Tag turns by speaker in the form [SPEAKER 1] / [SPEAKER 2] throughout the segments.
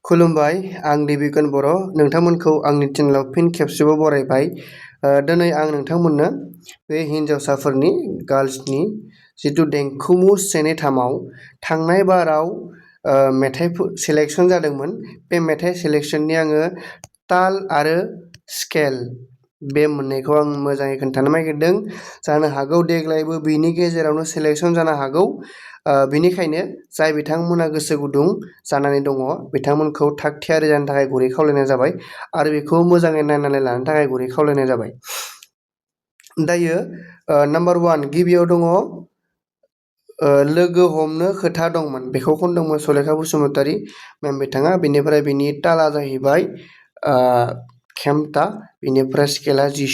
[SPEAKER 1] खुलुमबाय आं देबिकन बर' नोंथांमोनखौ आंनि चेनेलाव फिन खेबसेबाव बरायबाय। दिनै आं नोंथांमोननो बे हिन्जावसाफोरनि गार्ल्सनि जिथु देंखोमु से थामाव थांनाय बाराव मेथाइ सेलेक्शन जादोंमोन। बे मेथाइ सेलेक्शननि आङो ताल आरो स्केल बे मोननैखौ आं मोजाङै खोन्थानो नागिरदों। जानो हागौ देग्लायबो बिनि गेजेरावनो सेलेक्शन जानो हागौ। बेनिखायनो जाय बिथांमोना गोसो गुदुं जानानै दङ बिथांमोनखौ थाग थियारि जानो थाखाय गुरै खावलायनाय जाबाय आरो बेखौ मोजाङै नायनानै लानो थाखाय गुरै खावलायनाय जाबाय। दायो नाम्बार 1 गिबियाव दङ लोगो हमनो खोथा दंमोन बेखौ खनदोंमोन सुलेखा बसुमतारी मेम बिथाङा। बेनिफ्राय बिनि ताला जाहैबाय खेमता, बेनिफ्राय स्केला जि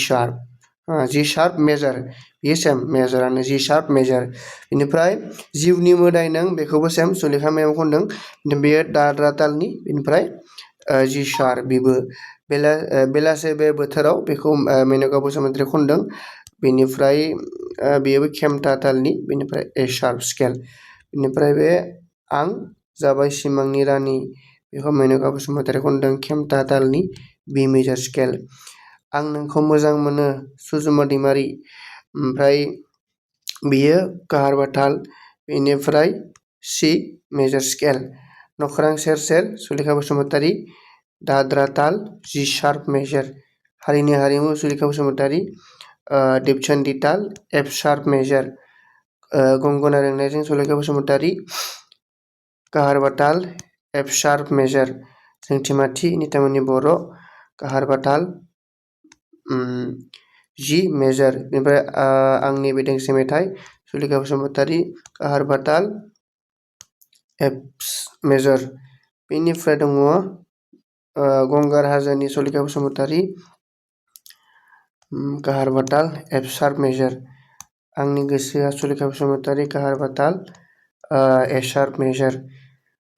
[SPEAKER 1] शार्प मेजर, बेयो सेम मेजरानो जि शार्प मेजर। बेनिफ्राय जिउनि मोदाय नों बेखौबो सेम सुलेखा मेम खनदों, बेयो दाद्रा तालनि। बेनिफ्राय जि शार्प बेबो बेलासे बे बोथोराव बेखौ मेनका बसुमतारी खनदों। बेनिफ्राय बेयोबो खेमता तालनि, बेनिफ्राय ए शार्प स्केल। बेनिफ्राय बे आं जाबाय सिमांनि रानि बेखौ मेनका बसुमतारी खनदों खेमता तालनि बि मेजर स्केल। आं नोंखौ मोजां मोनो सुजुमा दैमारि, ओमफ्राय बियो काहारबा ताल। बेनिफ्राय सि मेजर स्केल। नखरां सेर सेर सुलेखा बसुमतारी दाद्रा ताल जि शार्प मेजर। हारिनि हारिमु सुलेखा बसुमतारी दिपचन्दी ताल एफ शार्प मेजर। गंगना रेंनायजों सुलेखा बसुमतारी काहारबा ताल एफ शार्प मेजर। जोंथिमाथि नितामनि बर' काहारबा ताल जि मेजर। बेनिफ्राय आंनि बे दोंसे मेथाइ सुलेखा बसुमतारी काहारबा ताल एफ मेजर। बेनिफ्राय दङ गंगार हाजोनि सुलेखा बसुमतारी काहारबा ताल एफ शार्प मेजर। आंनि गोसोआ सुलेखा बसुमतारी काहारबा ताल ए शार्प मेजर।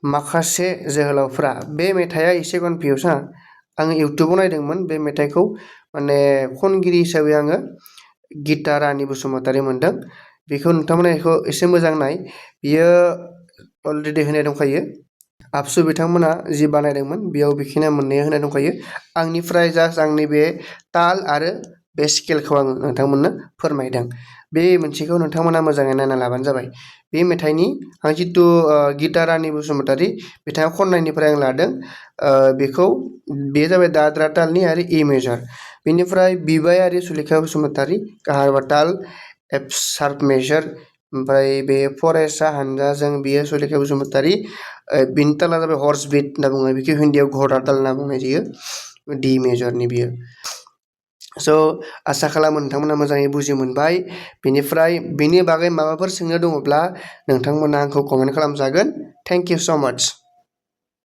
[SPEAKER 1] माखासे जोहोलावफ्रा बे मेथाइआ एसे कनफिउस हा। आङो इउटुबाव नायदोंमोन बे मेथाइखौ, माने खनगिरि हिसाबै आङो गिता रानि बसुमतारी मोनदों। बेखौ नोंथांमोना बेखौ एसे मोजां नाय, बियो अलरेडि होनाय दंखायो। आबसु बिथांमोना जि बानायदोंमोन बेयाव बेखिनिया मोननैया होनाय दंखायो। आंनिफ्राय जास्ट आंनि बे ताल आरो बे स्केलखौ आं नोंथांमोननो फोरमायदों। बे मोनसेखौ नोंथांमोना मोजाङै नायना लाबानो जाबाय। बे मेथाइनि आं जितु गिता रानि बसुमतारी बिथाङा खननायनिफ्राय आं लादों। बेयो जाबाय दाद्रा तालनि आरो इ मेजर। बेनिफ्राय बिबायारि सुलेखा बसुमतारी काहारबा ताल एफ शार्प मेजर। ओमफ्राय बे फरायसा हानजाजों बियो सुलेखा बसुमतारी बिनि ताला जाबाय हर्स बिट होनना बुङो, बेखौ हिन्दीयाव घोड़ा ताल होनना बुंनाय जायो, डि मेजरनि बियो। स' आसा खालामो नोंथांमोना मोजाङै बुजि मोनबाय। बेनिफ्राय बेनि बागै माबाफोर सोंनो दङब्ला नोंथांमोना आंखौ कमेन्ट खालामजागोन। थेंक इउ स' माच।